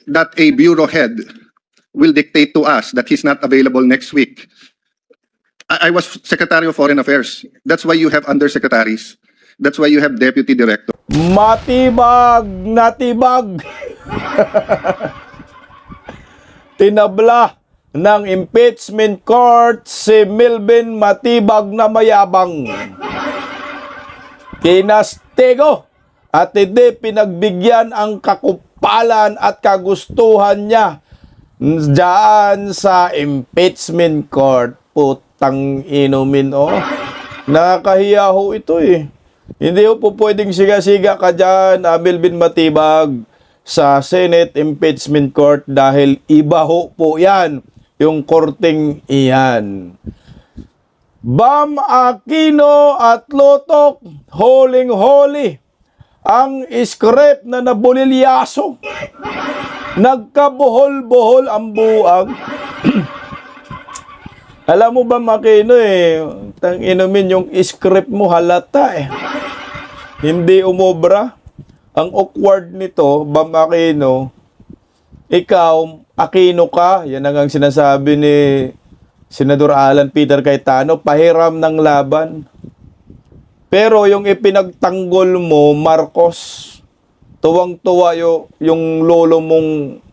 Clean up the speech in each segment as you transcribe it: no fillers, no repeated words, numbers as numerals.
that a bureau head will dictate to us that he's not available next week. I was Secretary of Foreign Affairs. That's why you have undersecretaries. That's why you have deputy director. Matibag na tibag. Tinabla ng impeachment court si Melvin Matibag na mayabang. Kinastego at hindi pinagbigyan ang kakupalan at kagustuhan niya diyan sa impeachment court. Putang inumin, oh. Nakakahiya ho ito eh. Hindi ho po pwedeng siga-siga ka dyan, Melvin Matibag, sa Senate Impeachment Court dahil iba ho po yan, yung korting iyan. Bam Aquino at Lotok, holing-holy, ang script na nabulilyaso. Nagkabuhol-buhol ang buang. Alam mo ba, Aquino eh, tang inumin yung script mo halata eh. Hindi umobra. Ang awkward nito, Bam Aquino, ikaw, Aquino ka, yan ang sinasabi ni Senador Alan Peter Cayetano, pahiram ng laban. Pero yung ipinagtanggol mo, Marcos, tuwang-tuwa yung lolo mong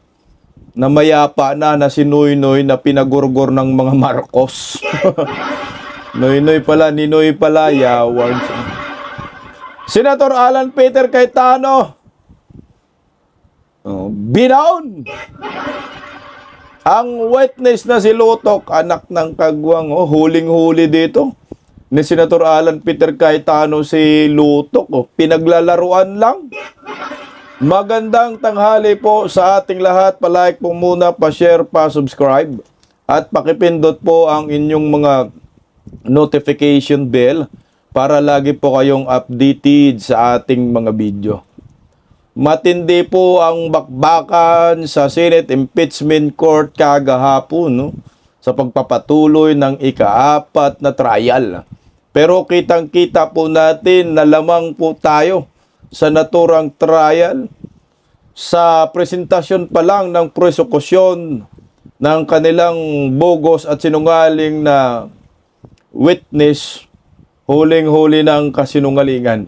na mayapa na si Noynoy na pinagurgor ng mga Marcos. Noynoy pala, Ninoy pala, yawan. Senator Alan Peter Cayetano, binaon. Ang witness na si Lotok, anak ng kagwang, huling-huli dito. Ni Senator Alan Peter Cayetano si Lotok, pinaglalaruan lang. Magandang tanghali po sa ating lahat. Palike po muna, pa-share, pa-subscribe. At pakipindot po ang inyong mga notification bell para lagi po kayong updated sa ating mga video. Matindi po ang bakbakan sa Senate Impeachment Court kagahapon, no? Sa pagpapatuloy ng ika-4 na trial. Pero kitang-kita po natin na lamang po tayo sa naturang trial. Sa presentasyon pa lang ng prosekusyon ng kanilang bogus at sinungaling na witness, huling-huli ng kasinungalingan.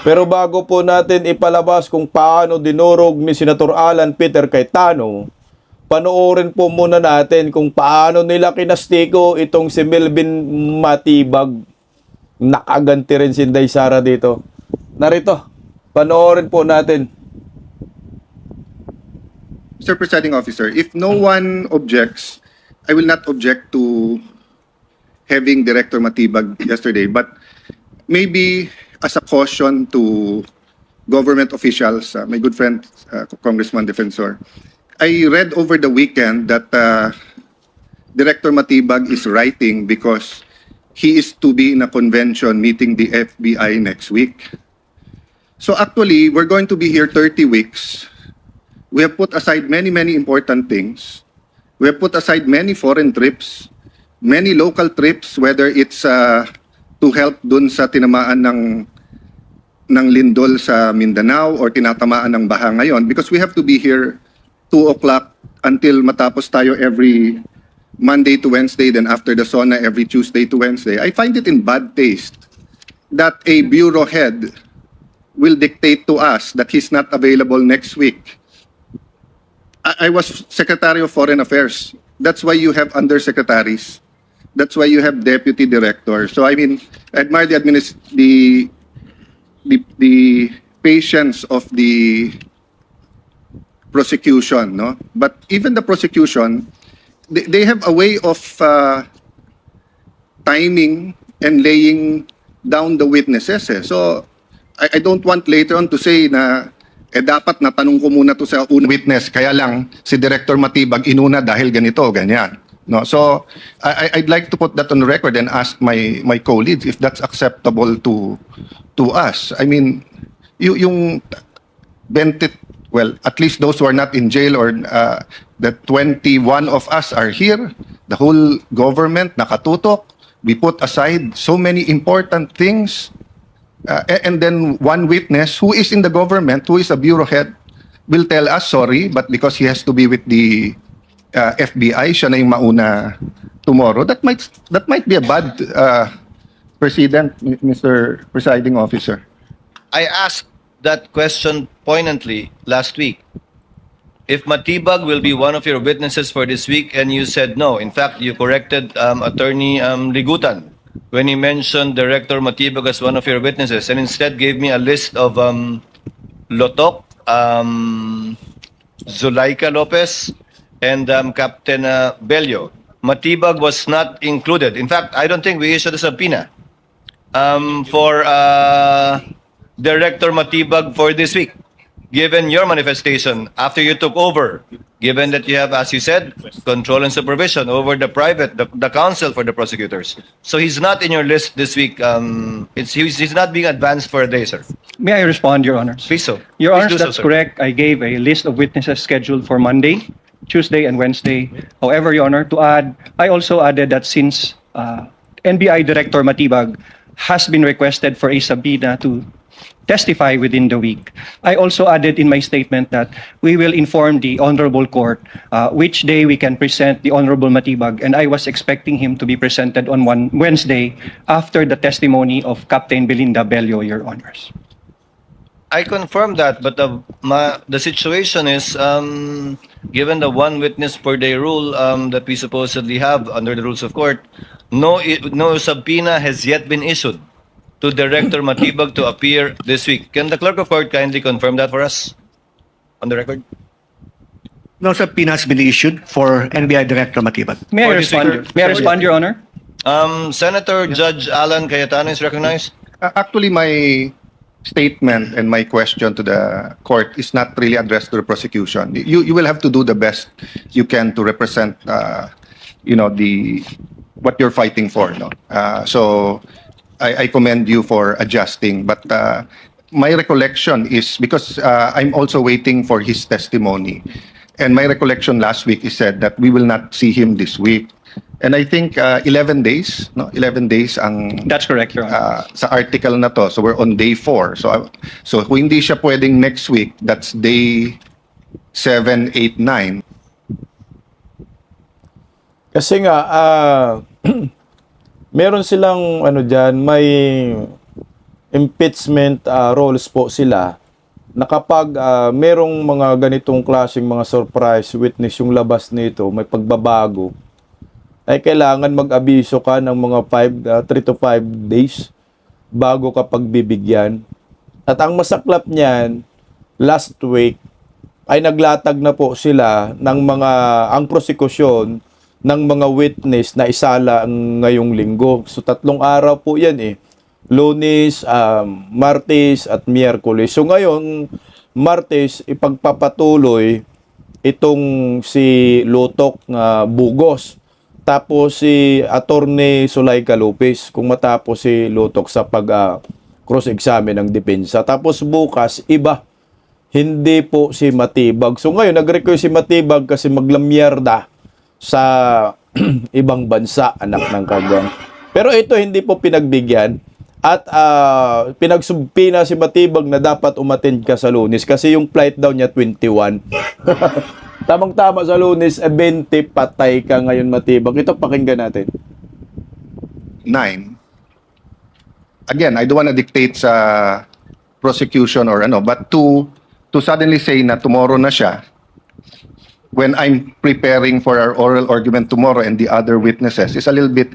Pero bago po natin ipalabas kung paano dinurog ni Senator Alan Peter Cayetano, panoorin po muna natin kung paano nila kinastiko itong si Melvin Matibag. Nakaganti rin si Inday Sara dito. Narito, panoorin po natin. Mr. Presiding Officer, if no one objects, I will not object to having Director Matibag yesterday, but maybe as a caution to government officials, my good friend, Congressman Defensor, I read over the weekend that Director Matibag is writing because he is to be in a convention meeting the FBI next week. So actually, we're going to be here 30 weeks. We have put aside many, many important things. We have put aside many foreign trips, many local trips, whether it's to help dun sa tinamaan ng lindol sa Mindanao or tinatamaan ng baha ngayon, because we have to be here 2 o'clock until matapos tayo every Monday to Wednesday, then after the SONA every Tuesday to Wednesday. I find it in bad taste that a bureau head will dictate to us that he's not available next week. I was Secretary of Foreign Affairs. That's why you have undersecretaries. That's why you have deputy directors. So I mean, I admire the patience of the prosecution, no? But even the prosecution, they have a way of timing and laying down the witnesses. So I don't want later on to say na dapat natanong ko muna to sa unang witness, kaya lang si Director Matibag inuna dahil ganito, ganyan. No, so I'd like to put that on record and ask my colleagues if that's acceptable to us. I mean, yung 20, well, at least those who are not in jail, or the 21 of us are here. The whole government nakatutok. We put aside so many important things, and then one witness who is in the government, who is a bureau head, will tell us sorry, but because he has to be with the FBI, siya na yung mauna tomorrow. That might be a bad precedent, Mr. Presiding Officer. I asked that question poignantly last week. If Matibag will be one of your witnesses for this week, and you said no. In fact, you corrected Attorney Rigutan when he mentioned Director Matibag as one of your witnesses, and instead gave me a list of Lotok, Zulaika Lopez, and Captain Bello. Matibag was not included. In fact, I don't think we issued a subpoena for Director Matibag for this week, given your manifestation after you took over, given that you have, as you said, control and supervision over the counsel for the prosecutors. So he's not in your list this week. He's not being advanced for a day, sir. May I respond, Your Honors? Please so. Your Please Honors, do so, that's sir. correct. I gave a list of witnesses scheduled for Monday, Tuesday, and Wednesday. However, Your Honor, to add, I also added that since NBI Director Matibag has been requested for a subpoena to testify within the week, I also added in my statement that we will inform the Honorable Court which day we can present the Honorable Matibag, and I was expecting him to be presented on one Wednesday after the testimony of Captain Belinda Bello, Your Honors. I confirm that, but the situation is, given the one witness per day rule that we supposedly have under the rules of court, no subpoena has yet been issued to Director Matibag to appear this week. Can the clerk of court kindly confirm that for us on the record? No subpoena has been issued for NBI Director Matibag. May I For this respond? week, May I respond, Your Honor? Senator Judge Alan Cayetano is recognized. Actually, my statement and my question to the court is not really addressed to the prosecution. You will have to do the best you can to represent, what you're fighting for. No? So I commend you for adjusting. But my recollection is, because I'm also waiting for his testimony, and my recollection last week is said that we will not see him this week. And I think 11 days, no? 11 days ang That's correct, Your Honor. sa article na to. So we're on day 4. So kung hindi siya pwedeng next week, that's day 7, 8, 9. Kasi nga, meron silang may impeachment roles po sila na kapag merong mga ganitong klaseng mga surprise witness yung labas nito, may pagbabago, ay kailangan mag-abiso ka ng mga 3 to 5 days bago ka pagbibigyan. At ang masaklap niyan, last week, ay naglatag na po sila ng ang prosekusyon ng mga witness na isala ngayong linggo. So 3 araw po yan Lunes, Martes at Miyerkules. So ngayon, Martes, ipagpapatuloy itong si Lotok Bugos. Tapos si Attorney Zulaika Lopez kung matapos si Lotok sa cross-examine ng depensa. Tapos bukas, iba. Hindi po si Matibag. So ngayon, nag-request si Matibag kasi maglamyerda sa ibang bansa, anak ng kagwang. Pero ito hindi po pinagbigyan at pinagsubpina si Matibag na dapat umattend ka sa Lunes kasi yung flight daw niya 21. Tamang-tama sa Lunes, 20, patay ka ngayon, Matibag. Ito, pakinggan natin. 9. Again, I don't want to dictate sa prosecution or but to suddenly say na tomorrow na siya, when I'm preparing for our oral argument tomorrow and the other witnesses, is a little bit,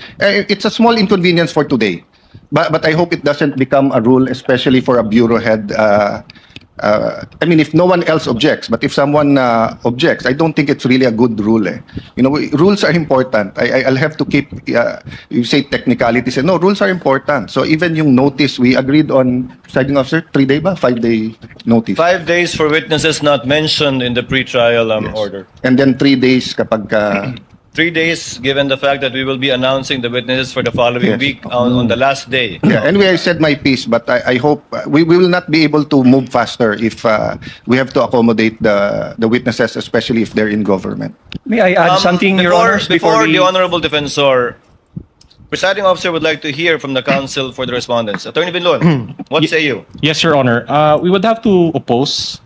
it's a small inconvenience for today. But I hope it doesn't become a rule, especially for a bureau head. I mean, if no one else objects, but if someone objects, I don't think it's really a good rule. Rules are important. I'll have to keep, you say technicalities. No, rules are important. So even yung notice, we agreed on, presiding officer, 3-day ba? 5-day notice. 5 days for witnesses not mentioned in the pre-trial order. And then 3 days kapag 3 days, given the fact that we will be announcing the witnesses for the following Yes. week on the last day. Yeah, anyway, I said my piece, but I hope we will not be able to move faster if we have to accommodate the witnesses, especially if they're in government. May I add something, Your Honors, before we... the Honorable Defensor, presiding officer would like to hear from the counsel for the respondents. Attorney Binlon, what say you? Yes, Your Honor. We would have to oppose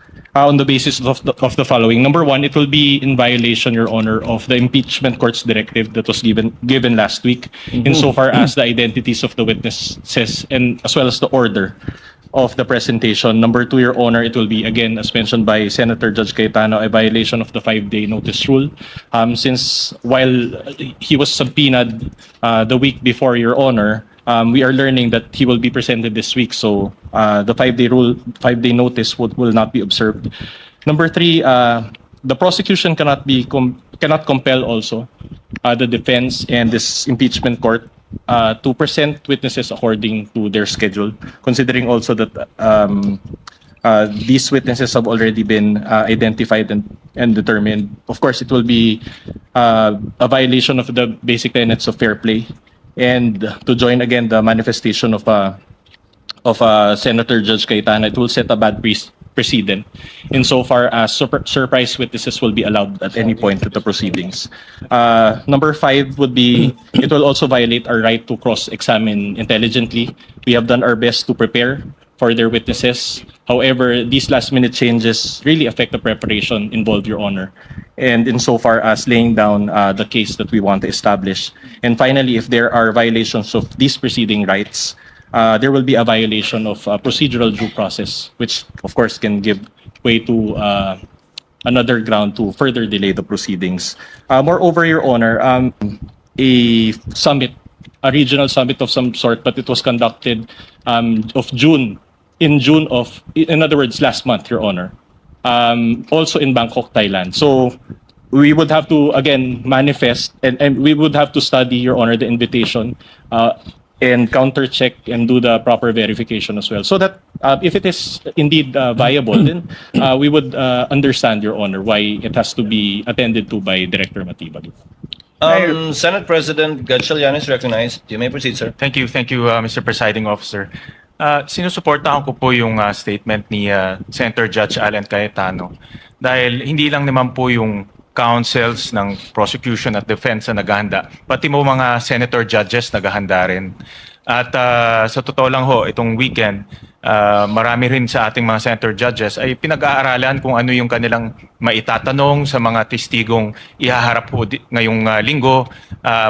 on the basis of the following. Number one, it will be in violation, Your Honor, of the impeachment court's directive that was given last week, insofar as the identities of the witnesses and as well as the order of the presentation. Number two, Your Honor, it will be, again, as mentioned by Senator Judge Cayetano, a violation of the 5-day notice rule. Since while he was subpoenaed the week before, Your Honor, we are learning that he will be presented this week, so the 5-day notice will not be observed. Number three, the prosecution cannot compel also the defense and this impeachment court to present witnesses according to their schedule, considering also that these witnesses have already been identified and determined. Of course, it will be a violation of the basic tenets of fair play, and to join again the manifestation of Senator Judge Cayetano, it will set a bad precedent insofar as surprise witnesses will be allowed at any point of the proceedings. Number five would be, it will also violate our right to cross-examine intelligently. We have done our best to prepare for their witnesses. However, these last-minute changes really affect the preparation involved, Your Honor, and insofar as laying down the case that we want to establish. And finally, if there are violations of these proceeding rights, there will be a violation of procedural due process, which of course can give way to another ground to further delay the proceedings. Moreover, Your Honor, a summit, a regional summit of some sort, but it was conducted in other words, last month, Your Honor, also in Bangkok, Thailand. So we would have to again manifest and we would have to study, Your Honor, the invitation and counter check and do the proper verification as well, so that if it is indeed viable, then we would understand, Your Honor, why it has to be attended to by Director Matibag. Senate President Gatchalian is recognized. You may proceed, sir. Thank you, Mr. Presiding Officer. Sinusuportahan ko po yung statement ni Senator Judge Alan Cayetano dahil hindi lang naman po yung counsels ng prosecution at defense na naghahanda, pati mo mga senator judges naghahanda rin. At sa totoo lang ho, itong weekend, marami rin sa ating mga senator judges ay pinag-aaralan kung ano yung kanilang maitatanong sa mga testigong ihaharap po ngayong linggo.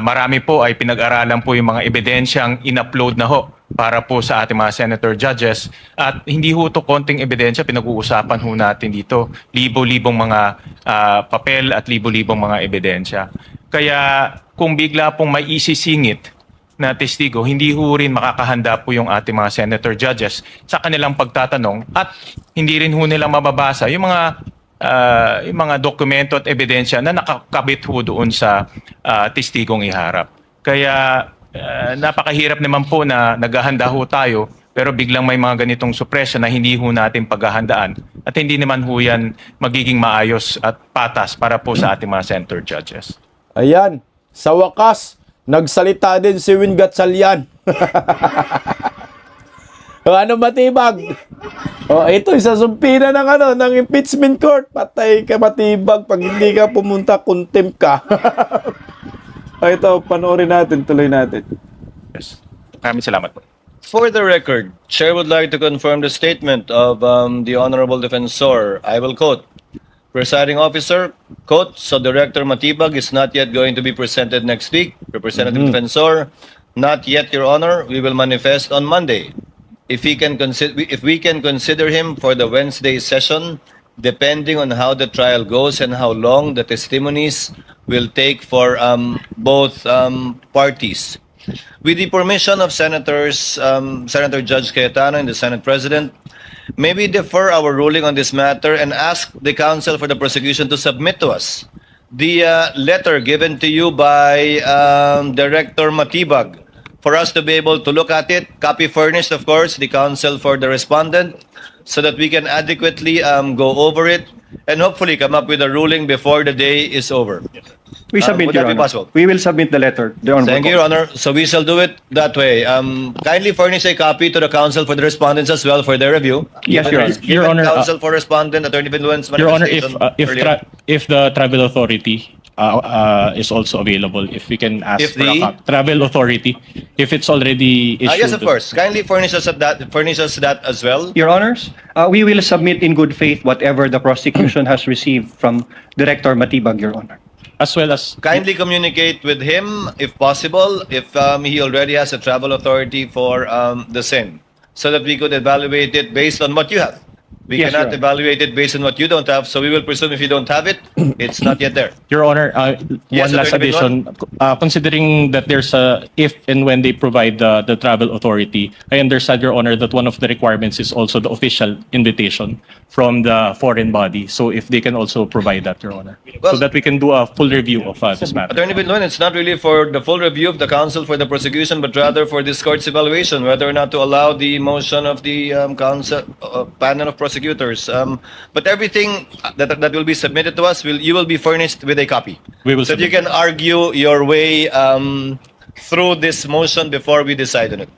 Marami po ay pinag-aaralan po yung mga ebidensyang in-upload na ho para po sa ating mga senator judges. At hindi ho ito konting ebidensya, pinag-uusapan ho natin dito. Libo-libong mga papel at libo-libong mga ebidensya. Kaya kung bigla pong may isisingit na testigo, hindi ho rin makakahanda po yung ating mga senator judges sa kanilang pagtatanong at hindi rin ho nila mababasa yung mga dokumento at ebidensya na nakakabit ho doon sa testigong iharap. Kaya napakahirap naman po na naghahanda ho tayo pero biglang may mga ganitong suppression na hindi ho natin paghahandaan at hindi naman ho yan magiging maayos at patas para po sa ating mga senator judges. Ayan, sa wakas, nagsalita din si Win Gatchalian. Ano Matibag? Ito isa sumpina ng impeachment court. Patay ka Matibag pag hindi ka pumunta, contempt ka. Ito, panoorin natin, tuloy natin. Yes. Maraming salamat po. For the record, Chair would like to confirm the statement of the Honorable Defensor. I will quote, Presiding Officer, quote, so Director Matibag is not yet going to be presented next week. Representative Defensor, not yet, Your Honor. We will manifest on Monday. If we can consider him for the Wednesday session, depending on how the trial goes and how long the testimonies will take for both parties. With the permission of Senators, Senator Judge Cayetano and the Senate President, may we defer our ruling on this matter and ask the counsel for the prosecution to submit to us the letter given to you by Director Matibag for us to be able to look at it, copy furnished, of course, the counsel for the respondent, so that we can adequately go over it and hopefully come up with a ruling before the day is over. We submit, would Your that be Honor. possible? We will submit the letter. The Honorable Thank you, Your Honor. So we shall do it that way. Kindly furnish a copy to the counsel for the respondents as well for their review. Yes, Your Honor. Given Your Honor, counsel for respondent, Attorney Benluen's Your Honor, manifestation if earlier. the Travel Authority is also available. If we can ask If for a the- travel authority, if it's already issued. Yes, of course. Kindly furnish us that as well. Your Honors, we will submit in good faith whatever the prosecution has received from Director Matibag, Your Honor. As well as Kindly communicate with him, if possible, if he already has a travel authority for the same, so that we could evaluate it based on what you have. We Yes, cannot Your Honor. evaluate it based on what you don't have, so we will presume if you don't have it, it's not yet there. Your Honor, Yes, one last Attorney addition. Considering that there's if and when they provide the travel authority, I understand, Your Honor, that one of the requirements is also the official invitation from the foreign body. So if they can also provide that, Your Honor, Well- so that we can do a full review of this matter. Attorney Binloan, it's not really for the full review of the counsel for the prosecution, but rather for this court's evaluation, whether or not to allow the motion of the counsel panel of prosecutors. But everything that will be submitted to us, you will be furnished with a copy. We will So that you submit. can argue your way through this motion before we decide on it.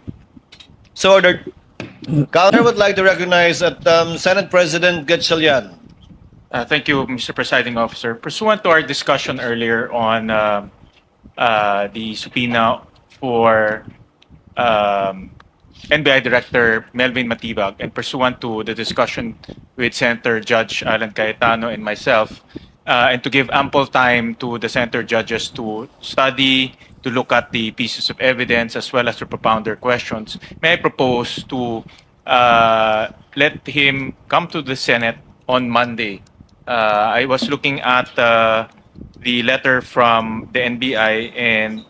So ordered. Counselor would like to recognize that Senate President Gatchalian. Thank you, Mr. Presiding Officer. Pursuant to our discussion earlier on the subpoena for NBI Director Melvin Matibag, and pursuant to the discussion with Senator Judge Alan Cayetano and myself, and to give ample time to the Senator judges to study, to look at the pieces of evidence as well as to propound their questions, may I propose to let him come to the Senate on Monday. I was looking at the letter from the NBI, and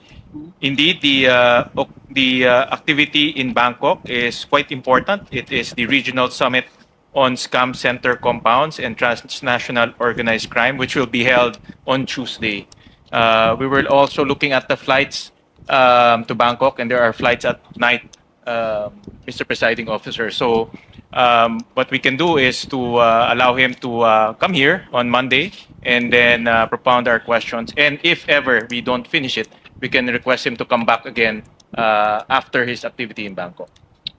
indeed the activity in Bangkok is quite important. It is the regional summit on scam center compounds and transnational organized crime, which will be held on Tuesday. We were also looking at the flights to Bangkok, and there are flights at night, Mr. Presiding Officer. So what we can do is to allow him to come here on Monday and then propound our questions. And if ever we don't finish it, we can request him to come back again after his activity in Bangkok.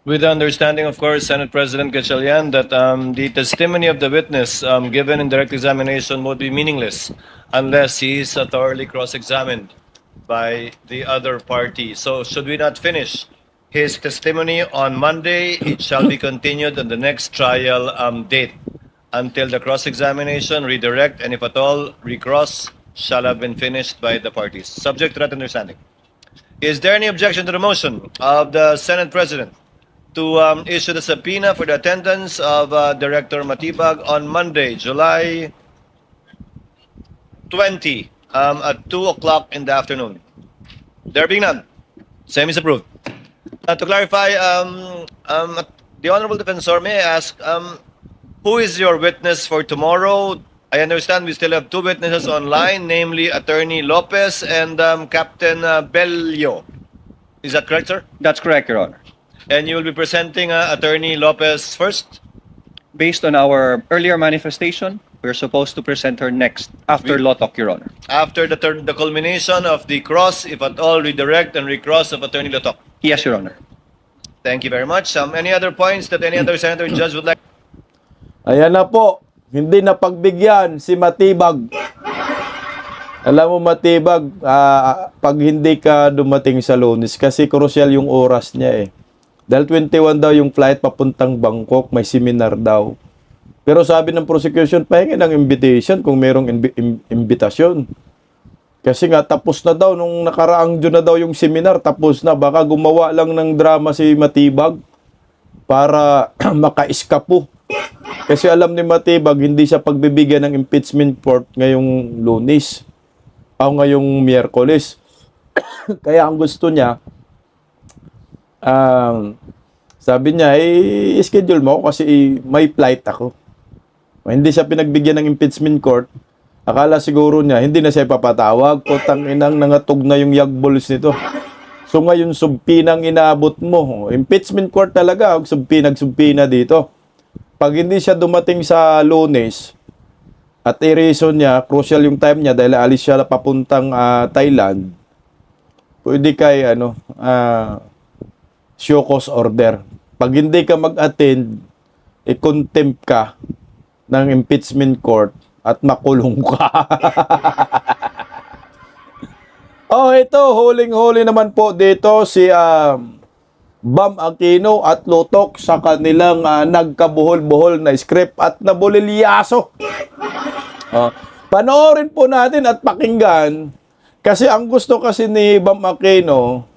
With the understanding, of course, Senate President Gatchalian, that the testimony of the witness given in direct examination would be meaningless unless he is thoroughly cross-examined by the other party. So should we not finish his testimony on Monday, it shall be continued on the next trial date until the cross-examination, redirect, and if at all, recross shall have been finished by the parties. Subject to that understanding. Is there any objection to the motion of the Senate President to issue the subpoena for the attendance of Director Matibag on Monday, July 20 at 2 o'clock in the afternoon? There being none, same is approved. To clarify, the Honorable Defensor, may I ask, who is your witness for tomorrow? I understand we still have two witnesses online, namely Attorney Lopez and Captain Bello. Is that correct, sir? That's correct, Your Honor. And you will be presenting Attorney Lopez first? Based on our earlier manifestation, we're supposed to present her next after Lotok, Your Honor. After the culmination of the cross, if at all, redirect and recross of Attorney Lotok. Yes, Your Honor. Thank you very much. Any other points that any other senator judge would like? Ayan na po, hindi na pagbigyan si Matibag. Alam mo Matibag, pag hindi ka dumating sa Lunes, kasi crucial yung oras niya eh. Dahil 21 daw yung flight papuntang Bangkok, may seminar daw. Pero sabi ng prosecution, pahingi ng invitation kung merong imbitasyon. Kasi nga tapos na daw, nung nakaraang June na daw yung seminar, tapos na. Baka gumawa lang ng drama si Matibag para maka-eskapo. Kasi alam ni Matibag, hindi siya pagbibigyan ng impeachment court ngayong Lunes o ngayong Miyerkules. Kaya ang gusto niya, sabi niya, i-schedule mo ako kasi may flight ako. Hindi siya pinagbigyan ng impeachment court. Akala siguro niya, hindi na siya papatawag. Putang inang nangatog na yung yagbols nito. So ngayon, subpinang inaabot mo. Impeachment court talaga, subpina dito. Pag hindi siya dumating sa Lunes, at i-reason niya, crucial yung time niya dahil alis siya papuntang Thailand, pwede kay show cause order. Pag hindi ka mag-attend, i-contempt ka ng impeachment court at makulong ka. ito, huling-huli naman po dito si Bam Aquino at Lutok sa kanilang nagkabuhol-buhol na script at nabulilyaso. Panoorin po natin at pakinggan kasi ang gusto kasi ni Bam Aquino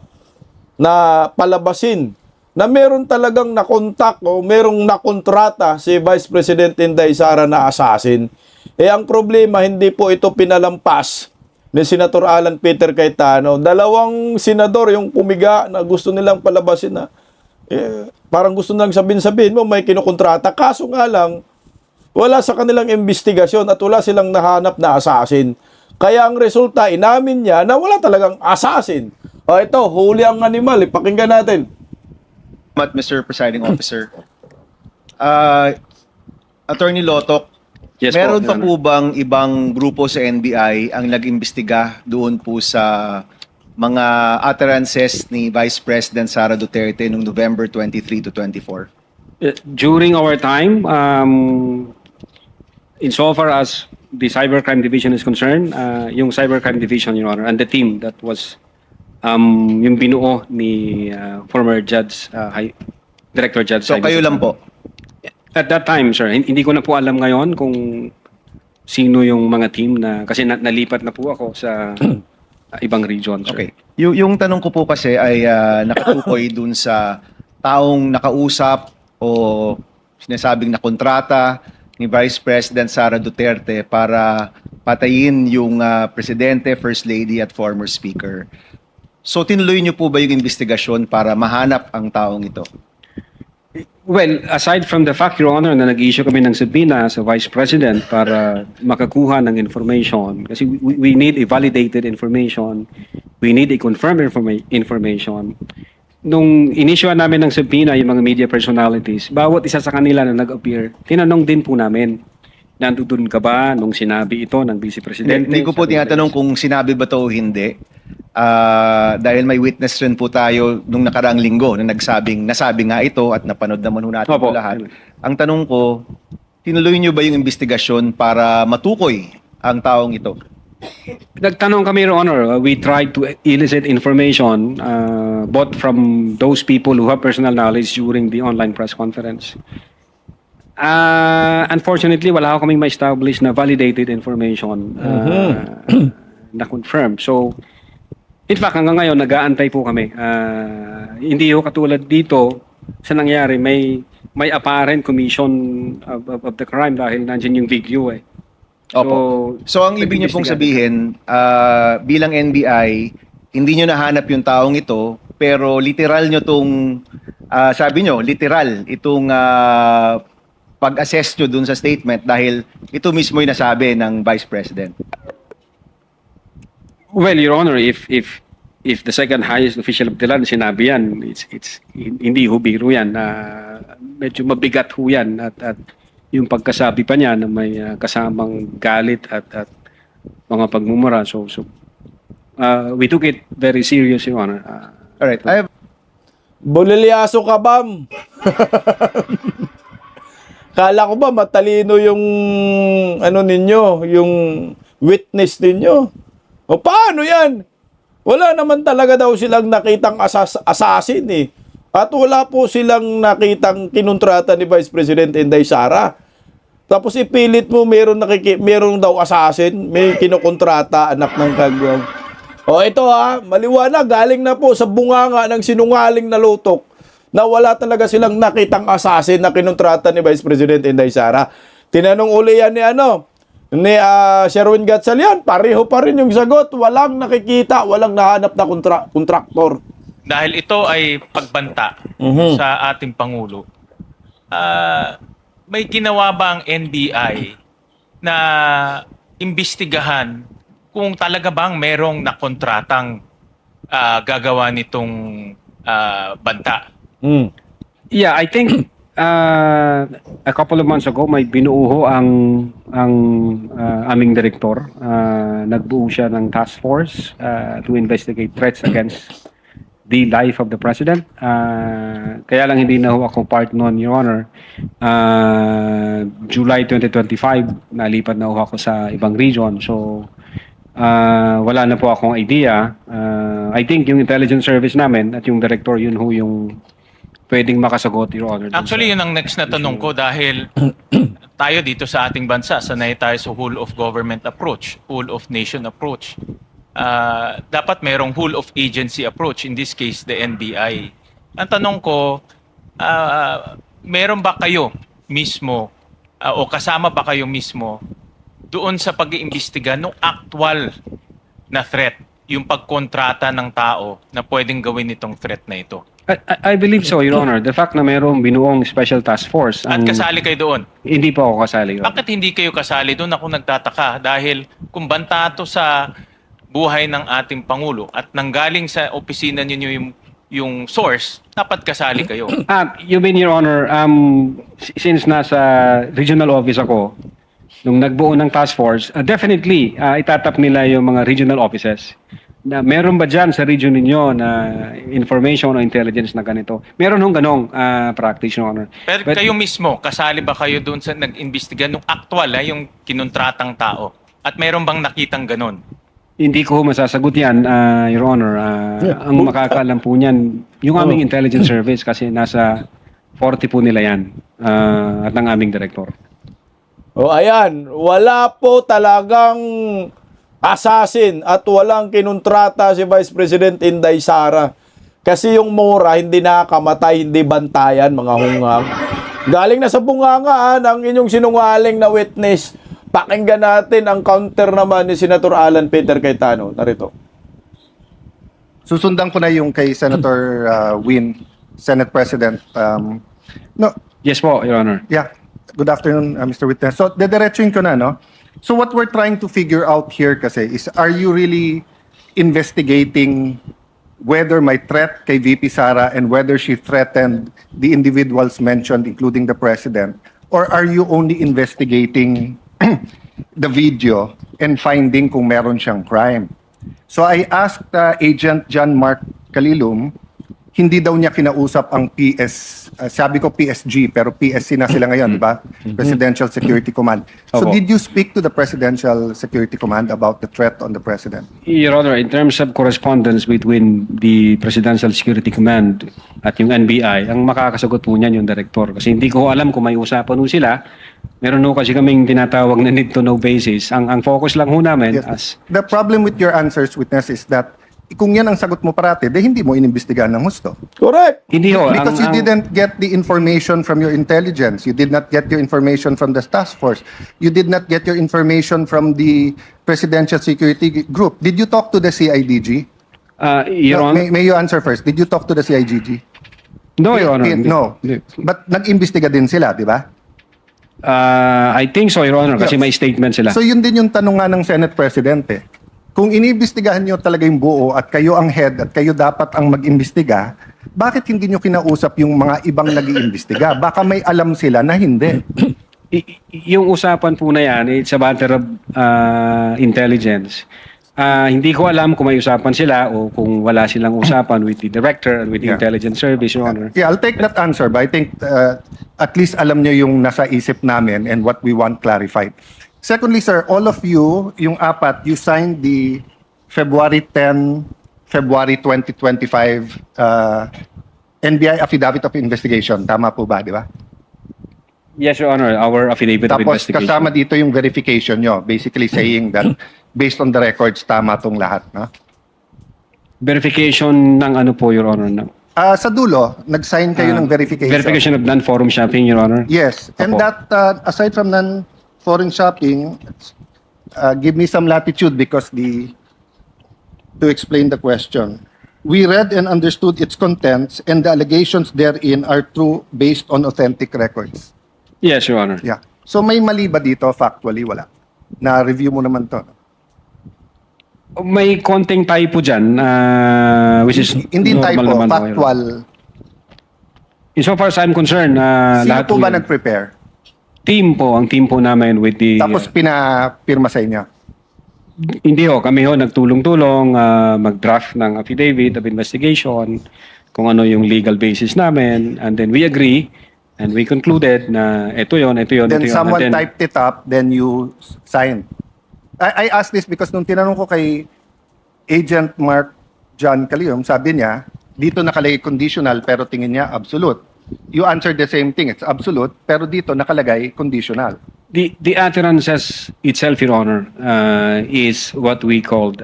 na palabasin na meron talagang nakontak o merong nakontrata si Vice President Inday Sara na assassin. Ang problema, hindi po ito pinalampas ni Senator Alan Peter Cayetano. Dalawang senador yung pumiga na gusto nilang palabasin na parang gusto nilang sabihin mo may kinukontrata. Kaso nga lang, wala sa kanilang investigasyon at wala silang nahanap na assassin. Kaya ang resulta, inamin niya na wala talagang assassin. Ito, huli ang animal. Pakinggan natin. Mr. Presiding Officer. Attorney Lotok, Yes, meron po, pa Your po bang ibang grupo sa NBI ang nag-imbestiga doon po sa mga utterances ni Vice President Sara Duterte noong November 23 to 24? During our time, insofar as the Cybercrime Division is concerned, yung Cybercrime Division, Your Honor, and the team that was yung binuo ni former Judge, Director Judge. So kayo lang po? At that time, sir, hindi ko na po alam ngayon kung sino yung mga team na, kasi nalipat na po ako sa ibang region, sir. Okay. Yung tanong ko po kasi ay nakatukoy dun sa taong nakausap o sinasabing na kontrata ni Vice President Sara Duterte para patayin yung Presidente, First Lady at former Speaker. So tinuloy niyo po ba yung investigasyon para mahanap ang taong ito? Well, aside from the fact, Your Honor, na nag-issue kami ng subpoena sa Vice President para makakuha ng information, kasi we need a validated information, we need a confirmed information. Nung inissuean namin ng subpoena yung mga media personalities, bawat isa sa kanila na nag-appear, tinanong din po namin, nandun ka ba nung sinabi ito ng Vice Presidente? Hindi ko po tinatanong kung sinabi ba to o hindi. Dahil may witness rin po tayo nung nakaraang linggo na nasabi nga ito at napanood naman ho natin Opo. po lahat. Ang tanong ko, tinuloy niyo ba yung investigasyon para matukoy ang taong ito? Nagtanong kami, Your Honor. We tried to elicit information both from those people who have personal knowledge during the online press conference. Unfortunately, wala ako kaming ma-establish na validated information na confirm. So, in fact, hanggang ngayon, nag-aantay po kami. Hindi ho katulad dito sa nangyari, may apparent commission of the crime dahil nandiyan yung video eh. Opo. So ang ibig niyo pong sabihin, bilang NBI, hindi niyo nahanap yung taong ito, pero literal niyo tong, sabi niyo, literal, itong pag-assess niyo dun sa statement dahil ito mismo yung nasabi ng Vice President. Well, Your Honor, if the second highest official of the land sinabi yan, it's hindi ho biro yan. Medyo mabigat ho yan at yung pagkasabi pa niya na may kasamang galit at mga pagmumura. So we took it very serious, Your Honor. All right. I have Bulilyaso ka, Bam? Kala ko ba matalino yung ano ninyo, yung witness ninyo? O paano yan? Wala naman talaga daw silang nakitang assassin eh. At wala po silang nakitang kinontrata ni Vice President Inday Sara. Tapos ipilit mo meron daw assassin, may kinokontrata, anak ng kagwang. O ito maliwanag, galing na po sa bunganga ng sinungaling na Lutok na wala talaga silang nakitang assassin na kinontrata ni Vice President Inday Sara. Tinanong uli yan ni Sherwin Gatchalian, pareho pa rin yung sagot. Walang nakikita, walang nahanap na kontraktor. Dahil ito ay pagbanta sa ating Pangulo, may ginawa ba ang NBI na imbestigahan kung talaga bang merong nakontratang gagawa nitong banta? Yeah, I think a couple of months ago may binuo ang aming direktor. Nagbuo siya ng task force to investigate threats against the life of the president. Kaya lang hindi na ho ako part noon, Your Honor. July 2025, nalipat na ho ako sa ibang region. So, wala na po akong idea. I think yung intelligence service namin at yung director, yun ho yung pwedeng makasagot, Your Honor. Actually, yun ang next na tanong ko dahil tayo dito sa ating bansa, sanay tayo sa whole of government approach, whole of nation approach. Dapat merong whole of agency approach, in this case, the NBI. Ang tanong ko, meron ba kayo mismo o kasama ba kayo mismo doon sa pag-iimbestiga ng actual na threat, yung pagkontrata ng tao na pwedeng gawin itong threat na ito? I believe so, Your Honor. The fact na mayroong binuong special task force. At kasali kayo doon? Hindi po ako kasali, Your Honor. Bakit hindi kayo kasali doon? Ako nagtataka dahil kung banta to sa buhay ng ating Pangulo at nanggaling sa opisina ninyo yung source, dapat kasali kayo. You mean, Your Honor, since nasa regional office ako, nung nagbuo ng task force, definitely, itatap nila yung mga regional offices. Na meron ba dyan sa region ninyo na information o intelligence na ganito? Meron hong ganong practice, Your Honor. Pero But- kayo mismo, kasali ba kayo doon sa nag-imbestiga nung actual, yung kinuntratang tao? At meron bang nakitang ganon? Hindi ko masasagot yan, Your Honor. Ang makakaalam po niyan, yung aming intelligence service kasi nasa 40 po nila yan at ang aming director. O ayan, wala po talagang assassin at walang kinontrata si Vice President Inday Sara. Kasi yung Mora hindi nakakamatay, hindi bantayan, mga hungang. Galing na sa bungangaan ang inyong sinungaling na witness. Pakinggan natin ang counter naman ni Senator Alan Peter Cayetano. Narito. Susundan ko na yung kay Senator Win, Senate President. No, Yes po, Your Honor. yeah. Good afternoon, Mr. Witness. So, dediretsuin ko na, no? So, what we're trying to figure out here kasi is, are you really investigating whether may threat kay VP Sara and whether she threatened the individuals mentioned, including the President? Or are you only investigating the video and finding kung meron siyang crime? So, I asked Agent John Mark Calilum, hindi daw niya kinausap ang sabi ko PSG, pero PSC na sila ngayon, di ba? Presidential Security Command. So Opo. did you speak to the Presidential Security Command about the threat on the President? Your Honor, in terms of correspondence between the Presidential Security Command at yung NBI, ang makakasagot po niyan yung director. Kasi hindi ko alam kung may usapan po sila. Meron po kasi kaming tinatawag na need to know basis. Ang focus lang po namin as... The problem with your answers, Witness, is that kung yan ang sagot mo parati, hindi mo inimbestigahan ng husto. Correct. Hindi ho. Because you didn't get the information from your intelligence. You did not get your information from the task force. You did not get your information from the Presidential Security Group. Did you talk to the CIDG? Your No, Honor, may you answer first. Did you talk to the CIDG? no, Your Honor. No. Hindi. But nag-imbestiga din sila, di ba? I think so, Your Honor, kasi may statement sila. So yun din yung tanong nga ng Senate President eh. Kung iniimbestigahan nyo talaga yung buo at kayo ang head at kayo dapat ang mag-imbestiga, bakit hindi nyo kinausap yung mga ibang nag-iimbestiga? Baka may alam sila na hindi. Yung usapan po na yan, it's a matter of intelligence. Hindi ko alam kung may usapan sila o kung wala silang usapan with the director and with the Yeah. intelligence service, Your Honor. Yeah, I'll take that answer, but I think at least alam nyo yung nasa isip namin and what we want clarified. Secondly, sir, all of you, yung apat, you signed the February 10, February 2025 NBI Affidavit of Investigation. Tama po ba, di ba? Yes, Your Honor, our affidavit of Tapos investigation. kasama dito yung verification nyo, basically saying that based on the records, tama tong lahat. No? Verification ng ano po, Your Honor? Sa dulo, nag-sign kayo ng verification. Verification of non-forum shopping, Your Honor? Yes. And Opo. that, aside from non-foreign shopping, give me some latitude because to explain the question. We read and understood its contents and the allegations therein are true based on authentic records. Yes, Your Honor. Yeah. So may mali ba dito? Factually, wala. Na-review mo naman to. May konting typo dyan, which is Hindi normal typo, naman po, Your Honor. factual. Insofar as I'm concerned, Sino lahat po ba yun. nag-prepare? Ang team po namin with the... Tapos pinapirma sa inyo? Hindi ho, kami ho nagtulong-tulong mag-draft ng affidavit of investigation, kung ano yung legal basis namin, and then we agree, and we concluded na ito yon. Then And someone typed it up, then you signed. I asked this because nung tinanong ko kay Agent Mark John Calium, sabi niya, dito nakalagay conditional pero tingin niya absolute. You answered the same thing, it's absolute, pero dito nakalagay conditional. The utterances itself, Your Honor, is what we called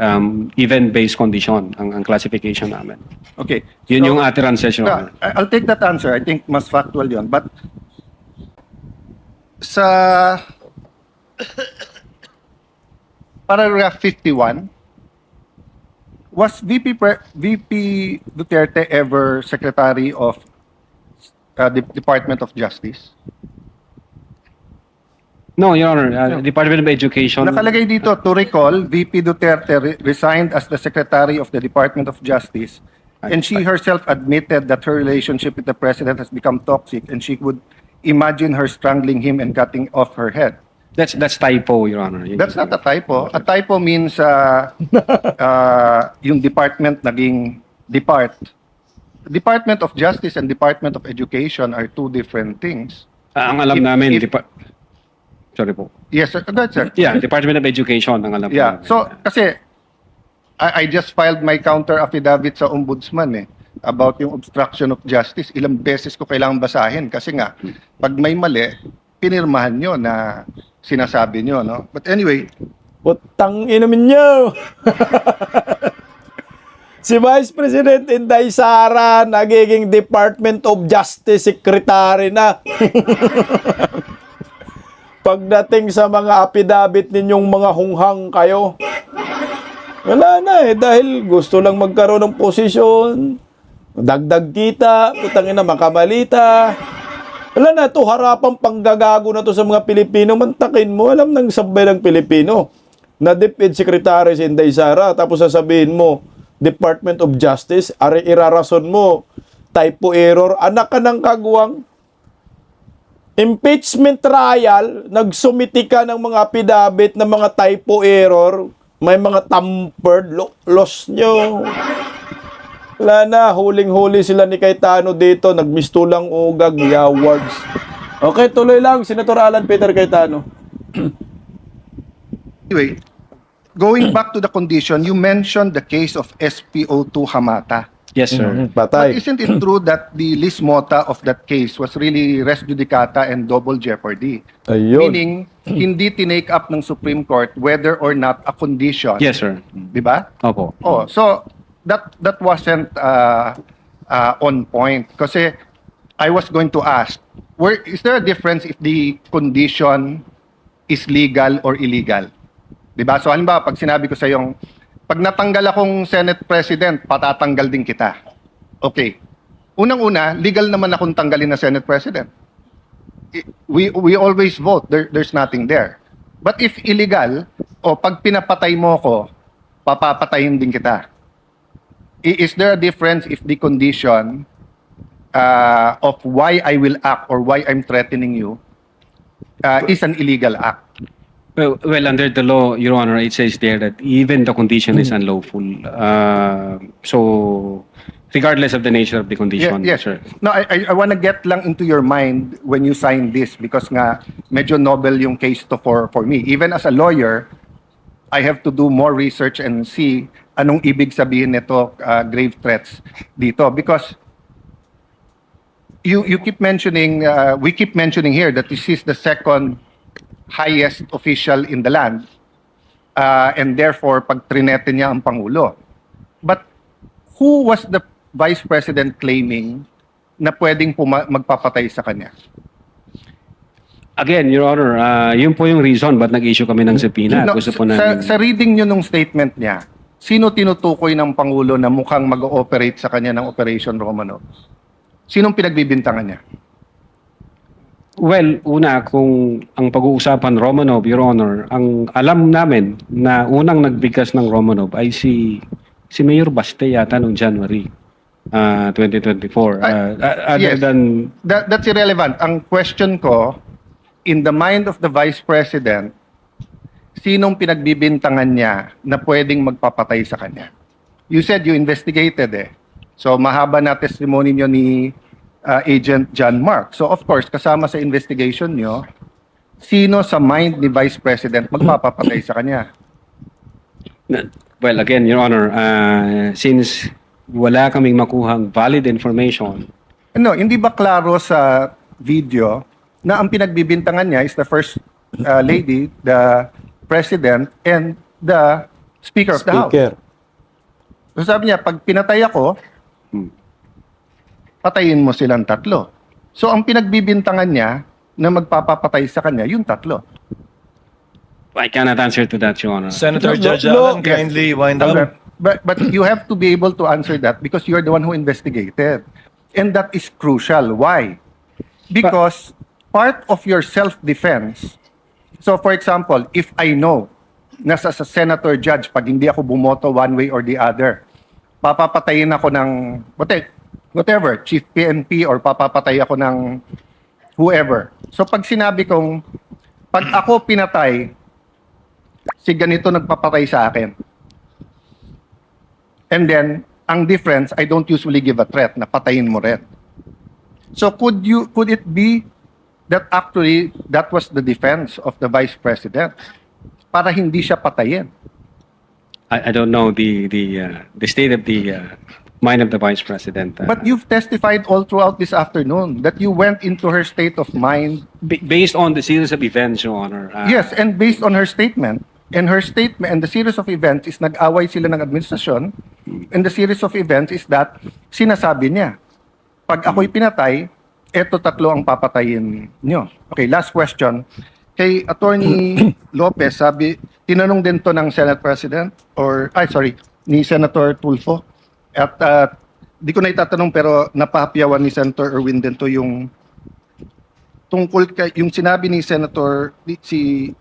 event-based condition, ang classification namin. Okay. Yun so- yung utterances, Your Honor. I'll take that answer. I think mas factual yun. But sa paragraph 51, was VP Duterte ever Secretary of the Department of Justice? No, Your Honor, Department of Education. Nakalagay dito, to recall, VP Duterte resigned as the Secretary of the Department of Justice, and she herself admitted that her relationship with the President has become toxic, and she would imagine her strangling him and cutting off her head. That's typo, Your Honor. That's not a typo. A typo means yung department naging depart. Department of Justice and Department of Education are two different things. Ang alam If- namin, if- sorry po. Yes, sir. Good, sir. Yeah, Department of Education, ang alam po Yeah. namin. So, kasi I just filed my counter affidavit sa ombudsman about yung obstruction of justice. Ilang beses ko kailangan basahin kasi nga, pag may mali, pinirmahan nyo na sinasabi nyo, no? But anyway, Putang inamin nyo! Si Vice President Inday Sara nagiging Department of Justice Secretary na. Pagdating sa mga affidavit ninyong mga hunghang kayo, wala na dahil gusto lang magkaroon ng posisyon, dagdag kita, putang ina makabalita. Wala na to, harapang panggagago na to sa mga Pilipino. Mantakin mo, alam ng sabay ng Pilipino na DepEd Secretary si Inday Sara, tapos sasabihin mo, Department of Justice, irarason mo, typo error, anak ka ng kagwang. Impeachment trial, nagsumiti ka ng mga affidavit ng mga typo error, may mga tampered, loss nyo. Wala na, huling-huli sila ni Cayetano dito, nagmistulang ugag, awards. Okay, tuloy lang, Senator Alan Peter Cayetano. anyway, going back to the condition, you mentioned the case of SPO2 Hamata. Yes, sir. But Patay. isn't it true that the lis mota of that case was really res judicata and double jeopardy? Ayun. Meaning, hindi tinake up ng Supreme Court whether or not a condition. Yes, sir. Di ba? Opo. Oh, so that wasn't on point. Kasi I was going to ask, is there a difference if the condition is legal or illegal? Di ba? So halimbawa, pag sinabi ko sa yung pag natanggal akong Senate President, patatanggal din kita. Okay. Unang-una, legal naman akong tanggalin na Senate President. We always vote. There's nothing there. But if illegal, pag pinapatay mo ko, papapatayin din kita. Is there a difference if the condition of why I will act or why I'm threatening you is an illegal act? Well, under the law, Your Honor, it says there that even the condition is unlawful. So, regardless of the nature of the condition, Yes. sir. No, I want to get lang into your mind when you sign this because nga medyo novel yung case to for me. Even as a lawyer, I have to do more research and see anong ibig sabihin nito grave threats dito because you keep mentioning we keep mentioning here that this is the second highest official in the land and therefore pag trinete niya ang pangulo. But who was the vice president claiming na pwedeng magpapatay sa kanya? Again, Your Honor, yun po yung reason ba't nag-issue kami ng subpoena. No, Gusto po sa namin. reading nyo nung statement niya, sino tinutukoy ng pangulo na mukhang mag-ooperate sa kanya ng Operation Romanov? Sinong pinagbibintangan niya? Well, una, kung ang pag-uusapan Romanov, Your Honor, ang alam namin na unang nagbigkas ng Romanov ay si Mayor Baste yata noong January 2024. Other yes. than... That's irrelevant. Ang question ko, in the mind of the Vice President, sinong pinagbibintangan niya na pwedeng magpapatay sa kanya? You said you investigated So mahaba na testimony niyo ni Agent John Mark. So of course, kasama sa investigation niyo, sino sa mind ni Vice President magpapapatay sa kanya? Well, again, Your Honor, since wala kaming makuhang valid information, No, hindi ba klaro sa video na ang pinagbibintangan niya is the first lady, the president, and the speaker of the house. Speaker. So sabi niya, pag pinatay ako, patayin mo silang tatlo. So ang pinagbibintangan niya na magpapapatay sa kanya, yung tatlo. I cannot answer to that, Your Honor. Senator No, Judge no, Allen, kindly wind up. Okay. But you have to be able to answer that because you're the one who investigated. And that is crucial. Why? Because part of your self-defense, so for example, if I know na sa senator judge, pag hindi ako bumoto one way or the other, papapatayin ako ng whatever, chief PNP or papapatay ako ng whoever. So pag sinabi kong, pag ako pinatay, si ganito nagpapatay sa akin. And then, ang difference, I don't usually give a threat na patayin mo rin. So could it be that actually that was the defense of the Vice President para hindi siya patayin? I don't know the state of the mind of the Vice President. But you've testified all throughout this afternoon that you went into her state of mind. Based on the series of events, Your Honor. Yes, and based on her statement, and the series of events is nag-away sila ng administrasyon, and the series of events is that sinasabi niya, pag ako'y pinatay, eto tatlo ang papatayin niyo. Okay, last question. Kay Attorney Lopez, tinanong din to ng Senate President, ni Senator Tulfo. At di ko na itatanong pero napahapyawan ni Senator Erwin din to yung tungkol kay yung sinabi ni si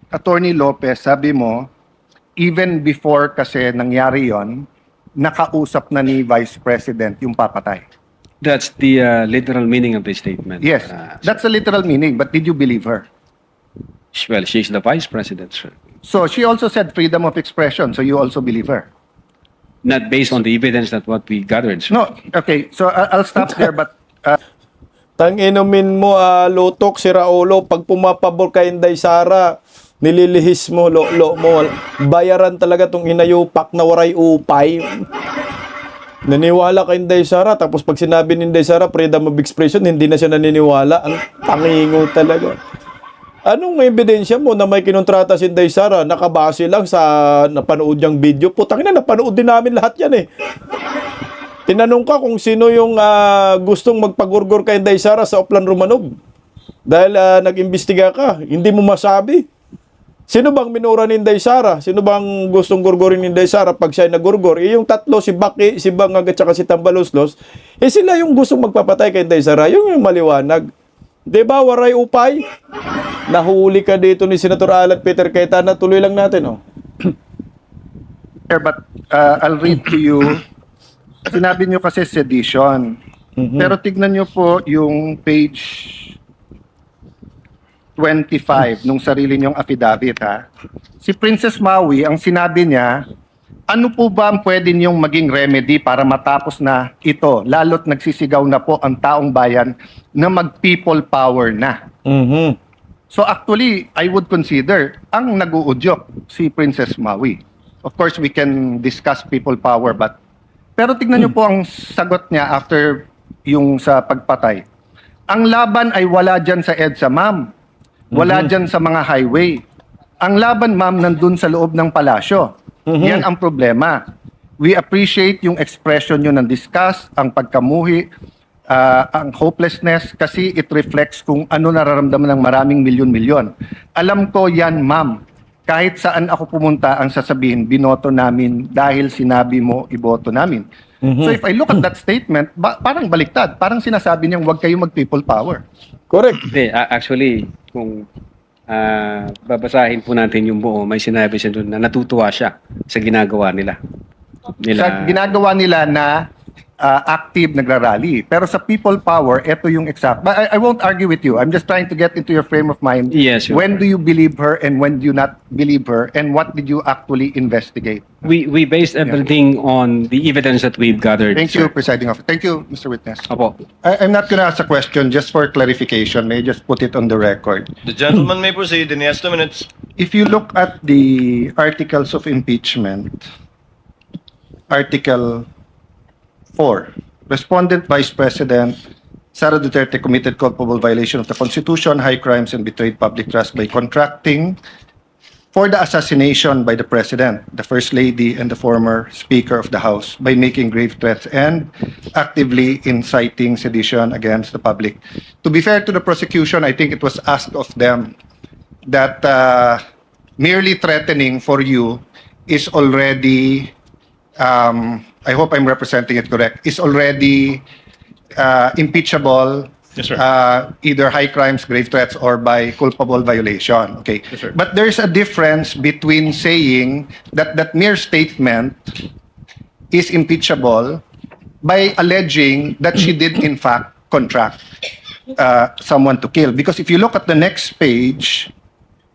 Attorney Lopez, sabi mo, even before kasi nangyari yon, nakausap na ni Vice President yung papatay. That's the literal meaning of the statement. Yes, that's the literal meaning, but did you believe her? Well, she's the Vice President, sir. So she also said freedom of expression, so you also believe her? Not based on the evidence that what we gathered, sir. No, okay, so I'll stop there, but Tang-inumin mo, Lutok, si Raulo, pag pumapabor kay Inday Sara, nililihis mo, lo mo, bayaran talaga tong hinayupak na waray upay. Naniwala kay Inday Sara, tapos pag sinabi ni Inday Sara, freedom of expression, hindi na siya naniniwala. Ang tangingo talaga. Anong ebidensya mo na may kinontrata si Inday Sara? Nakabase lang sa napanood niyang video. Putang ina, napanood din namin lahat yan eh. Tinanong ka kung sino yung gustong magpagurgor kay Inday Sara sa Oplan Romanov. Dahil nag-imbestiga ka, hindi mo masabi. Sino bang minura ni Inday Sara? Sino bang gustong gurgurin ni Inday Sara pag siya nagurgor? Yung tatlo, si Baki, si Bangag at saka si Tambaloslos, sila yung gustong magpapatay kay Inday Sara. Yung maliwanag. Diba, waray upay? Nahuli ka dito ni Senator Alan Peter Cayetano. Tuloy lang natin, oh. but I'll read to you. Sinabi niyo kasi sedition. Pero tignan niyo po yung page 25 nung sarili niyong affidavit, ha. Si Princess Maui, ang sinabi niya, ano po ba ang pwede niyong maging remedy para matapos na ito, lalo't nagsisigaw na po ang taong bayan na mag-people power na. So actually, I would consider ang nag-uudyok si Princess Maui. Of course, we can discuss people power, pero tignan niyo po ang sagot niya after yung sa pagpatay. Ang laban ay wala dyan sa EDSA, ma'am. Wala dyan sa mga highway. Ang laban, ma'am, nandun sa loob ng palasyo. Yan ang problema. We appreciate yung expression nyo ng disgust, ang pagkamuhi, ang hopelessness, kasi it reflects kung ano nararamdaman ng maraming milyon-milyon. Alam ko yan, ma'am. Kahit saan ako pumunta, ang sasabihin, binoto namin dahil sinabi mo, iboto namin. So if I look at that statement, parang baliktad. Parang sinasabi niyang huwag kayo mag-people power. Correct. Hindi, actually, kung babasahin po natin yung buo, may sinabi siya doon na natutuwa siya sa ginagawa nila. Sa ginagawa nila na active nagrarally. Pero sa people power, ito yung exact. But I won't argue with you. I'm just trying to get into your frame of mind. Yes, Your When do you believe her and when do you not believe her? And what did you actually investigate? We based everything on the evidence that we've gathered. Thank you, Presiding Officer. Thank you, Mr. Witness. Apo. I'm not going to ask a question just for clarification. May I just put it on the record? The gentleman may proceed in yes 2 minutes. If you look at the articles of impeachment, Article 4, Respondent Vice President Sara Duterte committed culpable violation of the Constitution, high crimes, and betrayed public trust by contracting for the assassination by the President, the First Lady, and the former Speaker of the House by making grave threats and actively inciting sedition against the public. To be fair to the prosecution, I think it was asked of them that merely threatening for you is already, I hope I'm representing it correct, is already impeachable, Yes, sir. either high crimes, grave threats, or by culpable violation. Okay. Yes, sir. But there's a difference between saying that that mere statement is impeachable by alleging that she did in fact contract someone to kill. Because if you look at the next page,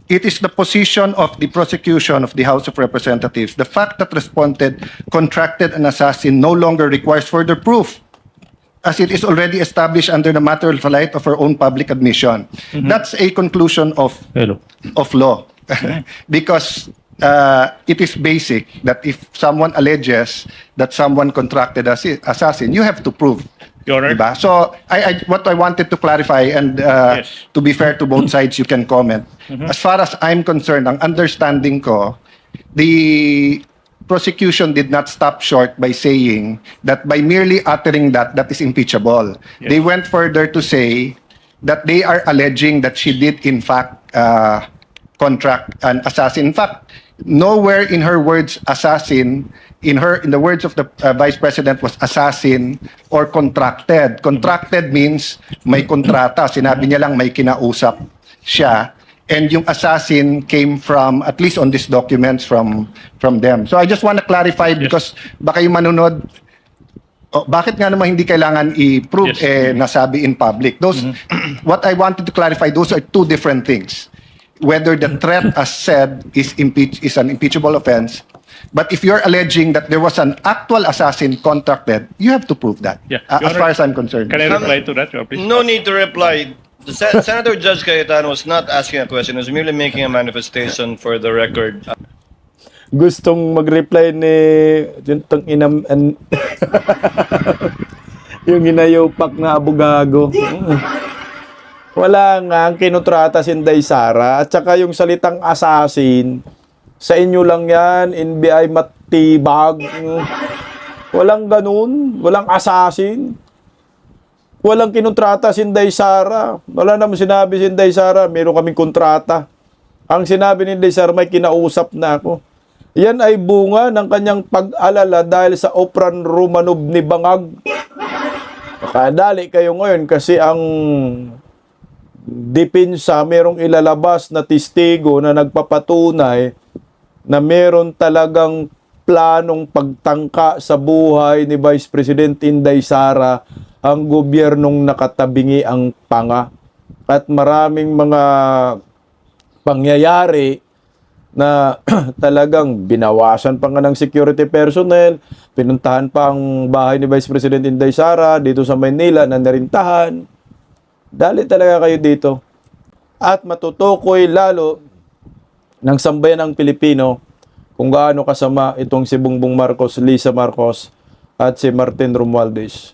it is the position of the prosecution of the House of Representatives. The fact that respondent contracted an assassin no longer requires further proof, as it is already established under the matter of light of her own public admission. That's a conclusion of law. Because it is basic that if someone alleges that someone contracted assassin, you have to prove. Your Honor. Diba? So what I wanted to clarify, and Yes. to be fair to both sides, you can comment. As far as I'm concerned, ang understanding ko, the prosecution did not stop short by saying that by merely uttering that is impeachable. Yes. They went further to say that they are alleging that she did in fact contract an assassin. In fact, nowhere in her words assassin, in the words of the Vice President, was assassin or contracted. Contracted means may kontrata. Sinabi niya lang may kinausap siya. And yung assassin came from, at least on these documents, from them. So I just want to clarify because baka yung manunod, bakit nga naman hindi kailangan i-prove Yes. nasabi in public? Those, what I wanted to clarify, those are two different things. Whether the threat as said is an impeachable offense, but if you're alleging that there was an actual assassin contracted, you have to prove that. Yeah. As Your Honor, far as I'm concerned. Can I reply to that, Your Honor, please? No need to reply. The Senator Judge Cayetano was not asking a question. He was merely making a manifestation for the record. Gustong mag-reply ni yung tang yung inayopak na abugago. Wala nga ang kinutrata si Inday Sara at saka yung salitang assassin sa inyo lang yan, NBI matibag. Walang ganun, walang assassin. Walang kinutrata si Inday Sara. Wala naman sinabi si Inday Sara, meron kaming kontrata. Ang sinabi ni Inday Sara, may kinausap na ako. Yan ay bunga ng kanyang pag-alala dahil sa Opran Romanov ni Bangag. Makadali kayo ngayon kasi ang depensa merong ilalabas na testigo na nagpapatunay na meron talagang planong pagtangka sa buhay ni Vice President Inday Sara ang gobyernong nakatabingi ang panga. At maraming mga pangyayari na talagang binawasan pa nga ng security personnel, pinuntahan pa ang bahay ni Vice President Inday Sara dito sa Maynila na narintahan. Dali talaga kayo dito. At matutukoy lalo ng sambayan ng Pilipino kung gaano kasama itong si Bongbong Marcos, Lisa Marcos at si Martin Romualdez.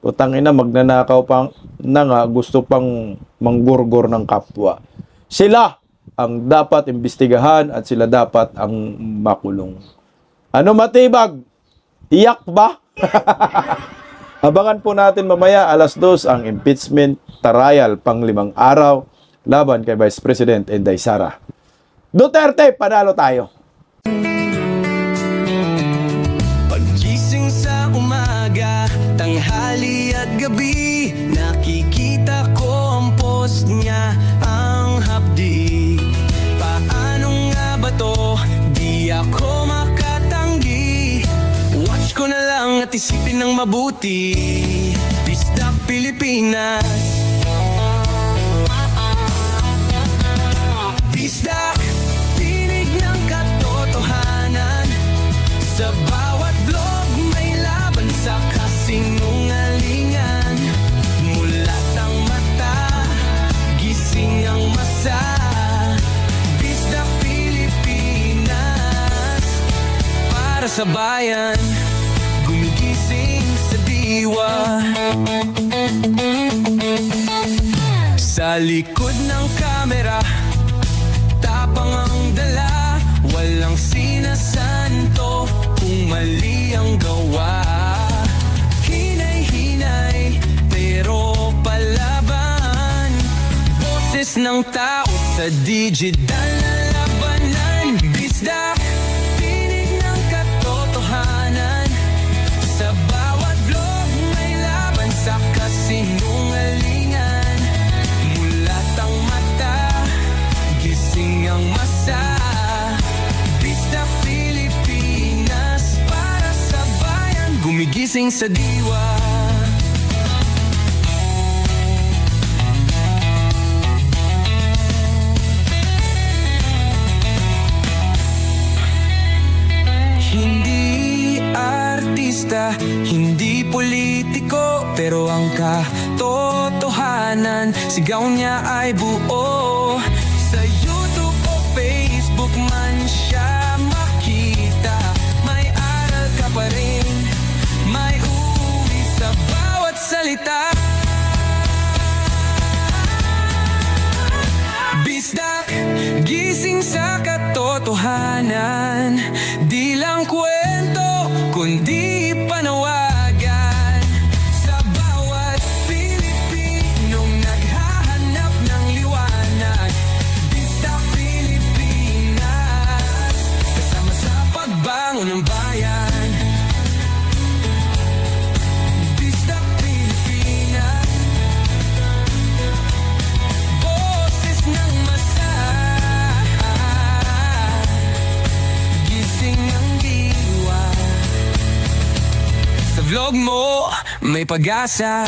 Putangina, magnanakaw pang na nga, gusto pang manggurgor ng kapwa. Sila ang dapat imbestigahan at sila dapat ang makulong. Ano matibag? Iyak ba? Abangan po natin mamaya 2:00 ang impeachment trial pang 5 araw laban kay Vice President Inday Sara. Duterte, panalo tayo! Paggising sa umaga, tanghali at gabi, nakikita ko ang post niya, ang hapdi. Paano nga ba to? Di ako makatanggi. Watch ko na lang at at isipin ng mabuti. Bisdak Pilipinas. Bisdak, tinig ng katotohanan. Sa bawat vlog may laban sa kasinungalingan. Mulat ang mata, gising ang masa. Bisdak Pilipinas, para sa bayan, gumigising sa diwa. Sa likod ng kamera, tapang ang dala, walang sinasanto kung mali ang gawa. Hinay-hinay, pero palaban. Boses ng tao sa digital na labanan. Bisdak, tinig ng katotohanan. Sa bawat vlog may laban sa kasinungalingan. Mulat ang mata, gising ang masa. Bisdak Pilipinas, para sa bayan, gumigising sa diwa. Hindi artista, hindi politiko, pero ang katotohanan, sigaw niya ay buo. Sa YouTube o Facebook man siya makita, may aral ka pa rin, may uwi sa bawat salita. Bisdak, gising sa katotohanan. Di lang kwento, kundi panawagan. Sa bawat Pilipinong naghahanap ng liwanag. Bisdak Pilipinas, kasama sa pagbangon ng bayan. Bisdak Pilipinas, boses ng masa. Gising ang diwa. Sa vlog mo, may pag-asa.